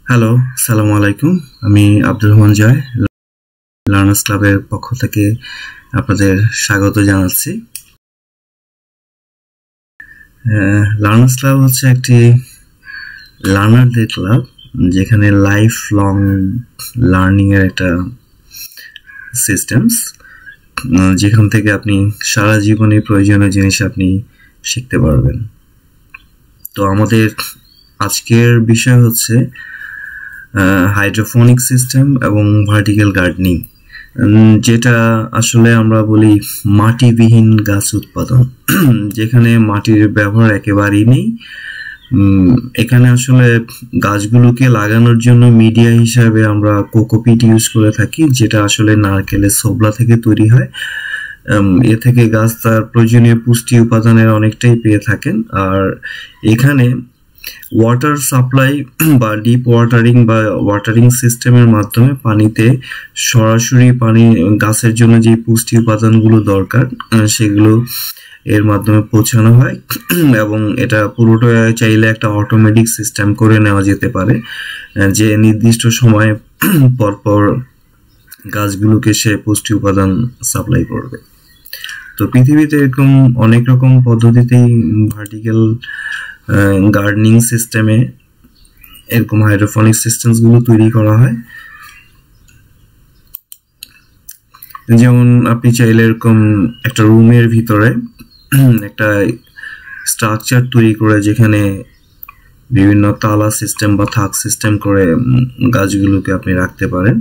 Hello, সালামু আলাইকুম। আমি আব্দুর রহমান জয় লার্নার্স ক্লাবের পক্ষ থেকে আপনাদের স্বাগত জানাচ্ছি। লার্নার্স ক্লাব হচ্ছে একটি লার্নারদের ক্লাব, যেখানে লাইফ লং লার্নিং এর একটা সিস্টেমস, যেখান থেকে আপনি সারা জীবনে প্রয়োজনীয় জিনিস আপনি শিখতে পারবেন। তো আমাদের আজকের বিষয় হচ্ছে হাইড্রোফোনিক সিস্টেম এবং ভার্টিক্যাল গার্ডেনিং, যেটা আসলে আমরা বলি মাটিবিহীন গাছ উৎপাদন, যেখানে মাটির ব্যবহার একেবারেই নেই। এখানে আসলে গাছগুলোকে লাগানোর জন্য মিডিয়া হিসাবে আমরা কোকোপিট ইউজ করে থাকি, যেটা আসলে নারকেলের ছোবলা থেকে তৈরি হয়। এ থেকে গাছ তার প্রয়োজনীয় পুষ্টি উপাদানের অনেকটাই পেয়ে থাকেন। আর এখানে ওয়াটার সাপ্লাই বা ডিপ ওয়াটারিং বা ওয়াটারিং সিস্টেমের মাধ্যমে পানিতে সরাসরি পানি গাছের জন্য যে পুষ্টি উপাদানগুলো দরকার সেগুলো এর মাধ্যমে পৌঁছানো হয়, এবং এটা পুরোটা চাইলে একটা অটোমেটিক সিস্টেম করে নেওয়া যেতে পারে, যে নির্দিষ্ট সময় পরপর গাছগুলোকে সে পুষ্টি উপাদান সাপ্লাই করবে। তো পৃথিবীতে এরকম অনেক রকম পদ্ধতিতেই ভার্টিক্যাল গার্ডেনিং সিস্টেমে এরকম হাইড্রোফোনিক সিস্টেমস গুলো তৈরি করা হয়। যেমন আপনি চাইলে এরকম একটা রুমের ভিতরে একটা স্ট্রাকচার তৈরি করে, যেখানে বিভিন্ন তালা সিস্টেম বা থাক সিস্টেম করে গাছগুলোকে আপনি রাখতে পারেন।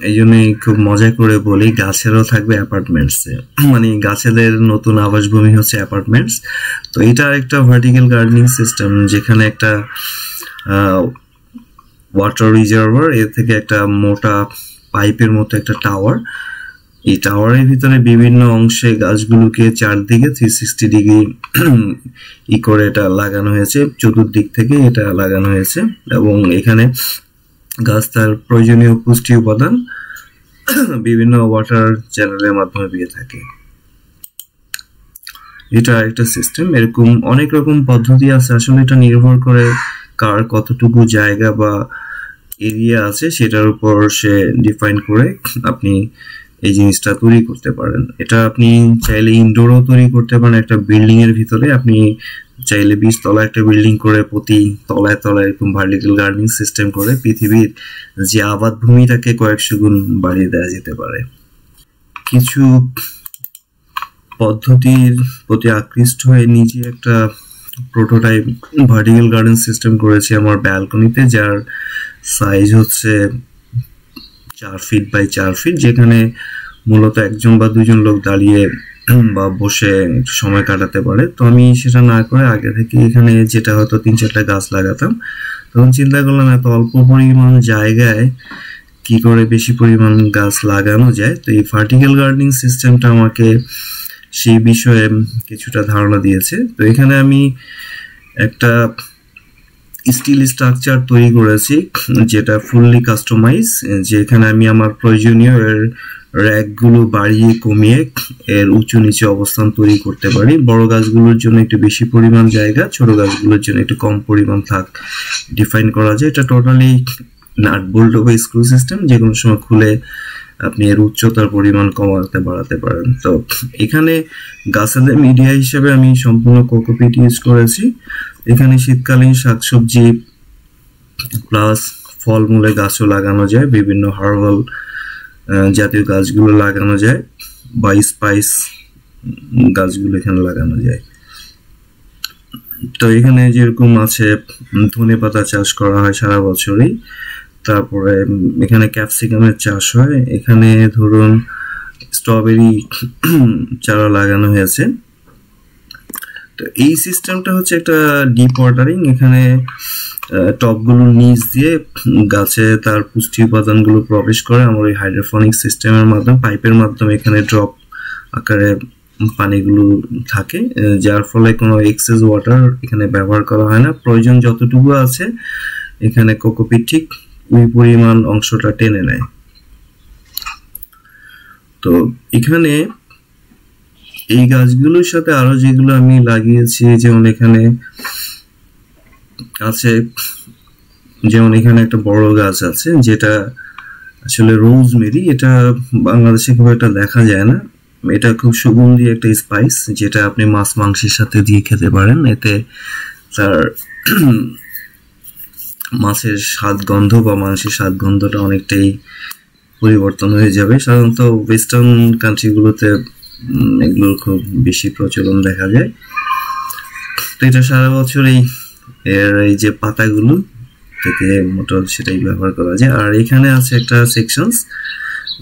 এই জন্যই খুব মজা করে বলি, গাছেরও থাকবে অ্যাপার্টমেন্টস, মানে গাছেদের নতুন আবাসভূমি হচ্ছে অ্যাপার্টমেন্টস। তো এটা একটা ভার্টিক্যাল গার্ডেনিং সিস্টেম, যেখানে একটা ওয়াটার রিজার্ভার, এর থেকে একটা মোটা পাইপের মতো একটা টাওয়ার, এই টাওয়ারের ভিতরে বিভিন্ন অংশে গাছগুলোকে চারদিকে 360 ডিগ্রি ই করে এটা লাগানো হয়েছে, চতুর্দিক থেকে এটা লাগানো হয়েছে, এবং এখানে গাছ তার প্রয়োজনীয় পুষ্টি উপাদান বিভিন্ন ওয়াটার চ্যানেলের মাধ্যমে পেয়ে থাকে। এটা একটা সিস্টেম। এরকম অনেক রকম পদ্ধতি আছে, আসলে এটা নির্ভর করে কার কতটুকু জায়গা বা এরিয়া আছে সেটার উপর সে ডিফাইন করে আপনি এই জিনিসটা তৈরি করতে পারেন। এটা আপনি চাইলে ইনডোরও তৈরি করতে পারেন, একটা বিল্ডিং এর ভিতরে আপনি চাইলে 20 তলা একটা বিল্ডিং করে প্রতি তলায় তলায় এরকম ভার্টিক্যাল গার্ডেনিং সিস্টেম করে পৃথিবীর যে আবাদ ভূমিটাকে কয়েকশো গুণ বাড়িয়ে দেওয়া যেতে পারে। কিছু পদ্ধতির প্রতি আকৃষ্ট হয়ে নিজে একটা প্রোটোটাইপ ভার্টিক্যাল গার্ডেন সিস্টেম করেছি আমার ব্যালকনিতে, যার সাইজ হচ্ছে 4 ফিট বাই 4 ফিট, যেখানে মূলত একজন বা দুজন লোক দাঁড়িয়ে বা বসে সময় কাটাতে পারে। তো আমি সেটা না করে আগে থেকে এখানে যেটা হয়তো 3-4টা গাছ লাগাতাম, তখন চিন্তা করলাম এত অল্প পরিমাণ জায়গায় কি করে বেশি পরিমাণ গাছ লাগানো যায়। তো এই ভার্টিক্যাল গার্ডেনিং সিস্টেমটা আমাকে সেই বিষয়ে কিছুটা ধারণা দিয়েছে। তো এখানে আমি একটা স্টিল স্ট্রাকচার তৈরি করেছি, যেটা ফুললি কাস্টমাইজ, যেখানে আমি আমার প্রয়োজনীয় এর র্যাকগুলো বাড়িয়ে কমিয়ে এর উঁচু নিচে অবস্থান তৈরি করতে পারি। বড় গাছগুলোর জন্য একটু বেশি পরিমাণ জায়গা, ছোট গাছগুলোর জন্য একটু কম পরিমাণ থাক ডিফাইন করা যায়। এটা টোটালি নাট বোল্ট বা স্ক্রু সিস্টেম, যে কোনো সময় খুলে আপনি এর উচ্চতার পরিমাণ কমাতে বাড়াতে পারেন। তো এখানে গাছেদের মিডিয়া হিসেবে আমি সম্পূর্ণ কোকোপিট ইউজ করেছি। এখানে শীতকালীন শাকসবজি প্লাস ফলমূলের গাছও লাগানো যায়, বিভিন্ন হার্বাল জাতীয় গাছগুলো লাগানো যায়, বা স্পাইস গাছগুলো এখানে লাগানো যায়। তো এখানে যেরকম আছে ধনেপাতা চাষ করা হয় সারা বছরই, তারপরে এখানে ক্যাপসিকামের চাষ হয়, এখানে ধরুন স্ট্রবেরি চারা লাগানো হয়েছে। তো এই সিস্টেমটা হচ্ছে একটা ডিপ ওয়াটারিং, এখানে টবগুলোর নিচ দিয়ে গাছে তার পুষ্টি উপাদানগুলো প্রবেশ করে আমার ওই হাইড্রোফোনিক সিস্টেমের মাধ্যমে, পাইপের মাধ্যমে এখানে ড্রপ আকারে পানিগুলো থাকে, যার ফলে কোনো এক্সেস ওয়াটার এখানে ব্যবহার করা হয় না। প্রয়োজন যতটুকু আছে এখানে কোকোপিট ঠিক ওই পরিমাণ অংশটা টেনে নেয়। তো এখানে এই গাছগুলোর সাথে আরো যেগুলো আমি লাগিয়েছি, যেমন এখানে আছে যেমন এখানে একটা বড় গাছ আছে যেটা আসলে রোজমেরি, এটা বাংলাদেশে খুব একটা দেখা যায় না। এটা খুব সুগন্ধি একটা স্পাইস যেটা আপনি মাছ মাংসের সাথে দিয়ে খেতে পারেন। এতে তার মাছের স্বাদ গন্ধ বা মাংসের স্বাদ গন্ধটা অনেকটাই পরিবর্তন হয়ে যাবে। সাধারণত ওয়েস্টার্ন কান্ট্রিগুলোতে এগুলোর খুব বেশি প্রচলন দেখা যায়। তো এটা সারা বছরই এর এই যে পাতাগুলো থেকে মোটর সেটাই ব্যবহার করা যায়। আর এখানে আছে একটা সেকশনস,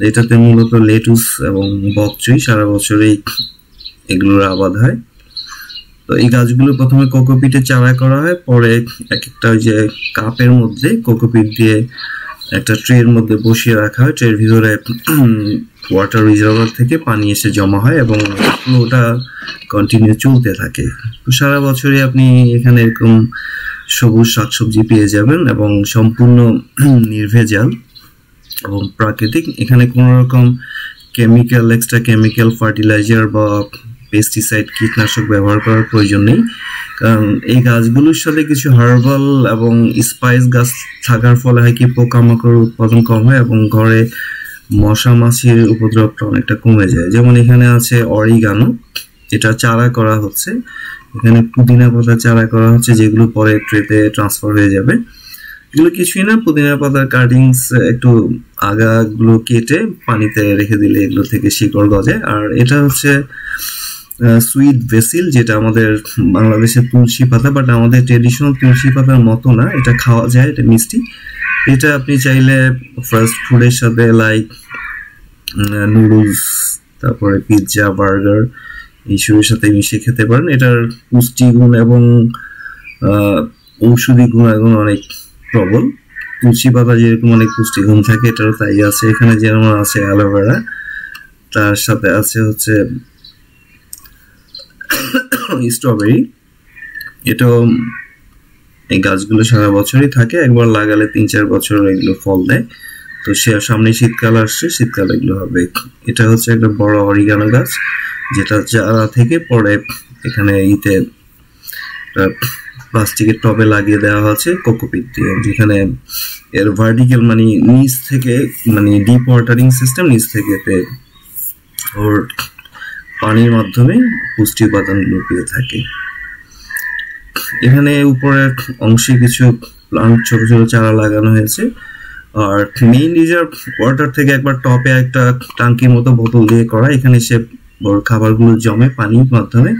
এটাতে মূলত লেটুস এবং বক চুই সারা বছরই এগুলোর আবাদ হয়। তো এই গাছগুলো প্রথমে কোকোপিটে চারা করা হয়, পরে এক একটা ওই যে কাপের মধ্যে কোকোপিট দিয়ে একটা ট্রের মধ্যে বসিয়ে রাখা হয়। ট্রের ভিতরে ওয়াটার রিজার্ভার থেকে পানি এসে জমা হয় এবং ফ্লোটা কন্টিনিউ চলতে থাকে। তো সারা বছরই আপনি এখানে এরকম সবুজ শাকসবজি পেয়ে যাবেন এবং সম্পূর্ণ নির্ভেজাল এবং প্রাকৃতিক। এখানে কোনো রকম কেমিক্যাল, এক্সট্রা কেমিক্যাল, ফার্টিলাইজার বা পেস্টিসাইড, কীটনাশক ব্যবহার করার প্রয়োজন নেই। কারণ এই গাছগুলোর সাথে কিছু হার্বাল এবং স্পাইস গাছ থাকার ফলে হয় কি পোকামাকড় উৎপাদন কম হয় এবং ঘরে মশা মাছির উপদ্রবটা অনেকটা কমে যায়। যেমন এখানে আছে অরিগানো, এটা চারা করা হচ্ছে। এখানে পুদিনা পাতা চারা করা হচ্ছে যেগুলো পরে ট্রেতে ট্রান্সফার হয়ে যাবে। এগুলো কিছুই না, পুদিনা পাতার কাটিংস একটু আগাগুলো কেটে পানিতে রেখে দিলে এগুলো থেকে শিকড় গজায়। আর এটা হচ্ছে সুইট বেসিল, যেটা আমাদের বাংলাদেশের তুলসী পাতা, বাট আমাদের ট্রেডিশনাল তুলসী পাতার মতো না, এটা খাওয়া যায়, এটা মিষ্টি। এটা আপনি চাইলে ফাস্ট ফুডের সাথে লাইক নুডলস, তারপরে পিৎজা, বার্গার এইসবের সাথে মিশিয়ে খেতে পারেন। এটার পুষ্টিগুণ এবং ঔষধি গুণাগুণ অনেক প্রবল। তুলসী পাতা যেরকম অনেক পুষ্টিগুণ থাকে, এটারও তাই আছে। এখানে যেমন আছে অ্যালোভেরা, তার সাথে আছে হচ্ছে স্ট্রবেরি। এটাও এই গাছগুলো সারা বছরই থাকে, একবার লাগালে 3-4 বছর এগুলো ফল দেয়। তো সে সামনে শীতকাল আসছে, শীতকালে এগুলো হবে। এটা হচ্ছে একটা বড় অরিগানো গাছ যেটা চারা থেকে পরে এখানে প্লাস্টিকের টবে লাগিয়ে দেওয়া হচ্ছে কোকোপিট দিয়ে, যেখানে এর ভার্টিক্যাল মানে নিচ থেকে মানে ডিপ ওয়াটারিং সিস্টেম, নিচ থেকে ওর পানির মাধ্যমে পুষ্টি উপাদানগুলো পেয়ে থাকে। এখানে উপরের অংশে কিছু প্লান্ট ছোট ছোট চারা লাগানো হয়েছে। আর মেইন রিজার্ভ ওয়াটার থেকে একবার টপে একটা টাঙ্কির মতো বোতল দিয়ে করা, এখানে সে ওর খাবারগুলো জমে পানির মাধ্যমে,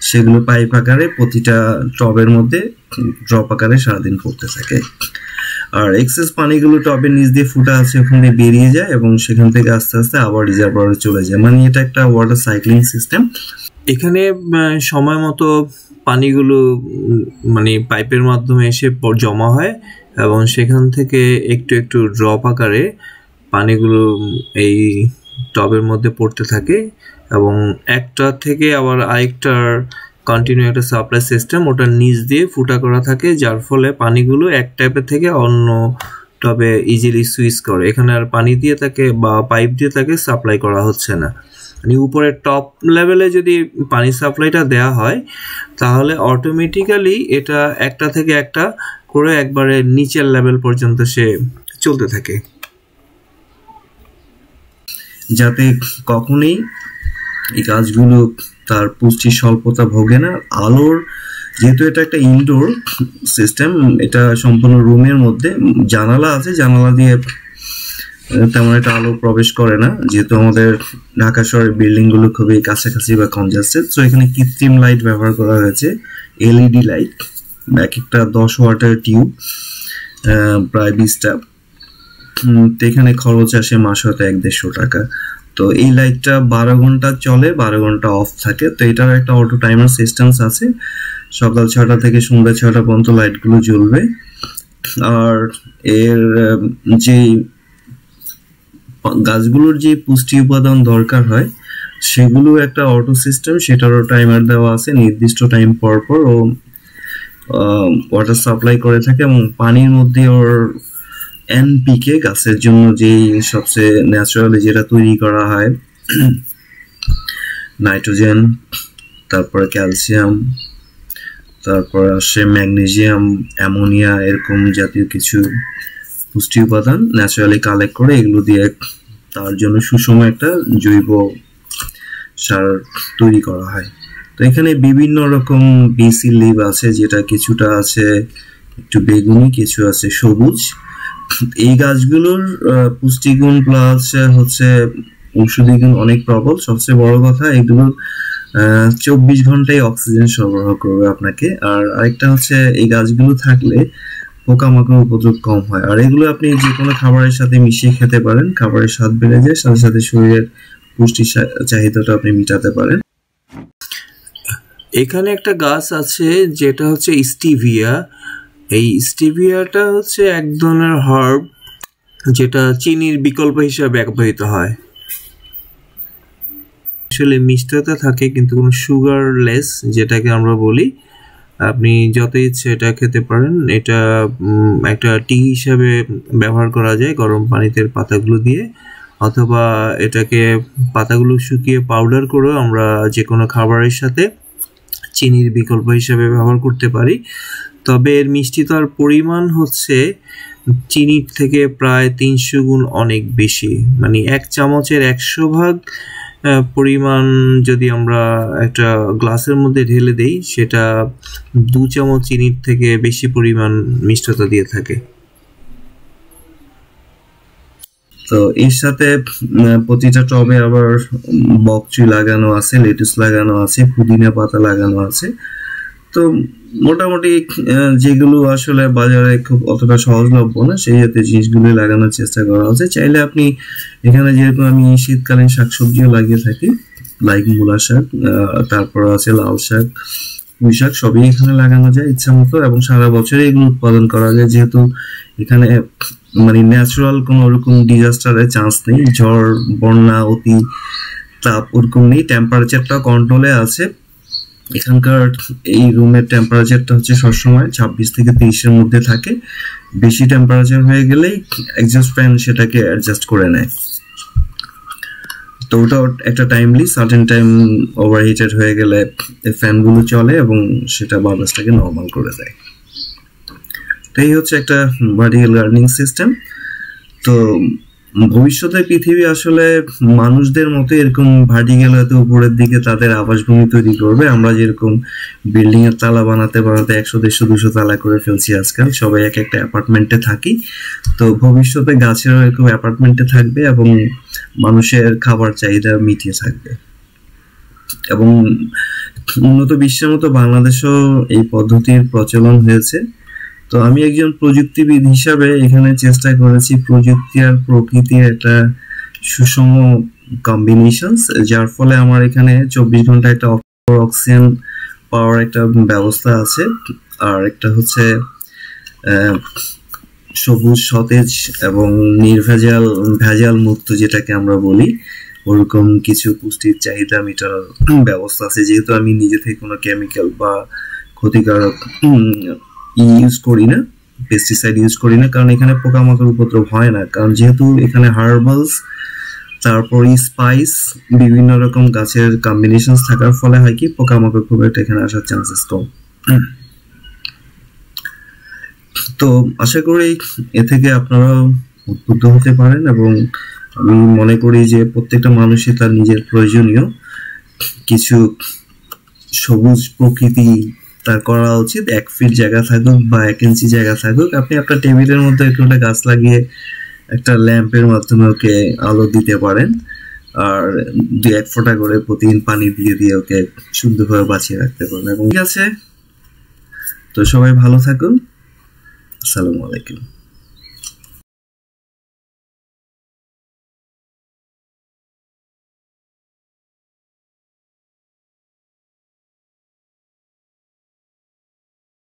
সেগুলো পাইপ আকারে প্রতিটা টবের মধ্যে ড্রপ আকারে সারাদিন পড়তে থাকে। আর এক্সেস পানিগুলো টবের নিচ দিয়ে ফুটা আছে ওখানে বেরিয়ে যায় এবং সেখান থেকে আস্তে আস্তে আবার রিজার্ভারে চলে যায়। মানে এটা একটা ওয়াটার সাইক্লিং সিস্টেম। এখানে সময় মতো পানিগুলো মানে পাইপের মাধ্যমে এসে জমা হয় এবং সেখান থেকে একটু একটু ড্রপ আকারে পানিগুলো এই টবের মধ্যে পড়তে থাকে এবং একটা থেকে আবার আরেকটার কন্টিনিউ একটা সাপ্লাই সিস্টেম ওটার নিচ দিয়ে ফুটা করা থাকে, যার ফলে পানিগুলো এক ট্যাপের থেকে অন্য টবে ইজিলি সুইচ করে। এখানে আর পানি দিয়ে তাকে বা পাইপ দিয়ে তাকে সাপ্লাই করা হচ্ছে না। মানে উপরে টপ লেভেলে যদি পানি সাপ্লাইটা দেওয়া হয় তাহলে অটোমেটিক্যালি এটা একটা থেকে একটা করে একবারে নিচের লেভেল পর্যন্ত সে চলতে থাকে, যাতে কখনোই এই গাছগুলো তার পুষ্টির স্বল্পতা ভোগে না। আলোর, যেহেতু এটা একটা ইনডোর সিস্টেম, এটা সম্পূর্ণ রুমের মধ্যে জানালা আছে, জানালা দিয়ে তেমন একটা আলো প্রবেশ করে না, যেহেতু আমাদের ঢাকা শহরের বিল্ডিং গুলো খুবই কাছাকাছি বা কনজাস্টেড। তো এখানে কৃত্রিম লাইট ব্যবহার করা হয়েছে, এলইডি লাইট, এক একটা 10 ওয়াটের টিউব, প্রায় 20টা। তো এখানে খরচ আসে মাস হয়তো 100-150 টাকা। তো এই লাইটটা 12 ঘন্টা চলে, 12 ঘন্টা অফ থাকে। তো এটার একটা অটো টাইমার সিস্টেম আছে, সকাল 6টা থেকে সন্ধ্যা 6টা পর্যন্ত লাইটগুলো জ্বলবে। আর এর যে গাছগুলোর যে পুষ্টি উপাদান দরকার হয় সেগুলো একটা অটো সিস্টেম, সেটারও টাইমার দেওয়া আছে, নির্দিষ্ট টাইম পর পর ও ওয়াটার সাপ্লাই করে থাকে। এবং পানির মধ্যে ওর এনপিকে, গাছের জন্য যেই সবচেয়ে ন্যাচারালি যেটা তৈরি করা হয়, নাইট্রোজেন, তারপরে ক্যালসিয়াম, তারপর আসে ম্যাগনেসিয়াম, অ্যামোনিয়া এরকম জাতীয় কিছু পুষ্টি উপাদান ন্যাচারালি কালেক্ট করে এগুলো দিয়ে তার জন্য সুষম একটা জৈব সার তৈরি করা হয়। তো এখানে বিভিন্ন রকম বেসি লিভ আছে, যেটা কিছুটা আছে একটু বেগুনি, কিছু আছে সবুজ। এই গাছগুলোর পুষ্টিগুণ প্লাস হচ্ছে ঔষধি গুণ অনেক প্রবল। সবচেয়ে বড় কথা, এগুলো 24 ঘন্টায় অক্সিজেন সরবরাহ করবে আপনাকে। আর আরেকটা হচ্ছে এই গাছগুলো থাকলে পোকামাকড় উপদ্রব কম হয়। আর এগুলো আপনি যে কোনো খাবারের সাথে মিশিয়ে খেতে পারেন, খাবারের স্বাদ বেড়ে যায়, সাথে সাথে শরীরের পুষ্টি চাহিদাটা আপনি মিটাতে পারেন। এখানে একটা গাছ আছে যেটা হচ্ছে স্টিভিয়া। এই স্টিভিয়াটা হচ্ছে এক ধরনের হার্ব যেটা চিনির বিকল্প হিসেবে ব্যবহৃত হয়। আসলে মিষ্টতা থাকে কিন্তু কোনো সুগারলেস, যেটাকে আমরা বলি। আপনি যত ইচ্ছে এটা খেতে পারেন। এটা একটা টি হিসাবে ব্যবহার করা যায় গরম পানিতে পাতাগুলো দিয়ে, অথবা এটাকে পাতাগুলো শুকিয়ে পাউডার করেও আমরা যে কোনো খাবারের সাথে চিনির বিকল্প হিসেবে ব্যবহার করতে পারি। তবে এর মিষ্টিতার পরিমাণ হচ্ছে চিনির থেকে প্রায় 300 গুণ অনেক বেশি। মানে 1 চামচের 100 ভাগ পরিমাণ যদি আমরা একটা গ্লাসের মধ্যে ঢেলে দেই, সেটা 2 চামচ চিনির থেকে বেশি পরিমাণ মিষ্টতা দিয়ে থাকে। তো এর সাথে প্রতিটা টবে আবার বকচুই লাগানো আছে, লেটুস লাগানো আছে, পুদিনা পাতা লাগানো আছে। তো মোটামুটি যেগুলো আসলে বাজারে খুব অতটা সহজলভ্য না, সেই জাতীয় জিনিসগুলো লাগানোর চেষ্টা করা হচ্ছে। চাইলে আপনি এখানে যেরকম আমি শীতকালীন শাকসবজিও লাগিয়ে থাকি, লাইক মূলা শাক, তারপর আছে লাউ শাক, পুঁই শাক, সবই এখানে লাগানো যায় ইচ্ছা মতো, এবং সারা বছরে এগুলো উৎপাদন করা যায়, যেহেতু এখানে মানে ন্যাচারাল কোনো ওরকম ডিজাস্টারের চান্স নেই। ঝড়, বন্যা, অতি তাপ ওরকম নেই। টেম্পারেচারটা কন্ট্রোলে আছে। এখানকার এই রুমের টেম্পারেচারটা হচ্ছে সবসময় 26 থেকে 30-এর মধ্যে থাকে। বেশি টেম্পারেচার হয়ে গেলেই এক্সস্ট ফ্যান সেটাকে অ্যাডজাস্ট করে নেয়। তো ওটা একটা টাইমলি সার্টেন টাইম ওভারহিটেড হয়ে গেলে এই ফ্যানগুলো চলে এবং সেটা বাতাসটাকে নর্মাল করে দেয়। তো এই হচ্ছে একটা ভার্টিক্যাল গার্ডেনিং সিস্টেম। তো ভবিষ্যতে পৃথিবী আসলে মানুষদের মতো এরকম ভার্টিক্যাল হয়তো উপরের দিকে তাদের আবাসভূমি তৈরি করবে। আমরা যেরকম বিল্ডিং এর তালা বানাতে বানাতে 100, 150, 200 তালা করে ফেলছি আজকাল, সবাই এক একটা অ্যাপার্টমেন্টে থাকি। তো ভবিষ্যতে গাছেরও এরকম অ্যাপার্টমেন্টে থাকবে এবং মানুষের খাবার চাহিদা মিটিয়ে থাকবে। এবং উন্নত বিশ্বের মতো বাংলাদেশেও এই পদ্ধতির প্রচলন হয়েছে। তো আমি একজন প্রযুক্তিবিদ হিসাবে এখানে চেষ্টা করেছি প্রযুক্তি আর প্রকৃতির একটা সুষম কম্বিনেশন, যার ফলে আমার এখানে 24 ঘন্টা একটা অক্সিজেন পাওয়ার একটা ব্যবস্থা আছে। আর একটা হচ্ছে সবুজ, সতেজ এবং ভেজাল মুক্ত, যেটাকে আমরা বলি, ওরকম কিছু পুষ্টির চাহিদা মেটার ব্যবস্থা আছে। যেহেতু আমি নিজে থেকে কোনো কেমিক্যাল বা ক্ষতিকারক ইউজ করি না, পেস্টিসাইড ইউজ করি না, কারণ এখানে পোকামাকড় উপদ্রব হয় না। কারণ যেহেতু এখানে হার্বালস, তারপর স্পাইস, বিভিন্ন রকম গাছের কম্বিনেশন থাকার ফলে হয় কি পোকামাকড় খুব একটা এখানে আসার চান্সেস কম। তো আশা করি এ থেকে আপনারা উদ্বুদ্ধ হতে পারেন, এবং আমি মনে করি যে প্রত্যেকটা মানুষই তার নিজের প্রয়োজনীয় কিছু সবুজ প্রকৃতি তার করা উচিত। 1 ফিট জায়গা থাকুক বা 1 ইঞ্চি জায়গা থাকুক, আপনি আপনার টেবিলের মধ্যে একটা গাছ লাগিয়ে একটা ল্যাম্পের মাধ্যমে ওকে আলো দিতে পারেন, আর 2-1 ফোঁটা করে প্রতিদিন পানি দিয়ে দিয়ে ওকে সুন্দরভাবে বাঁচিয়ে রাখতে পারেন। এবং ঠিক আছে, তো সবাই ভালো থাকুন। আসসালামু আলাইকুম।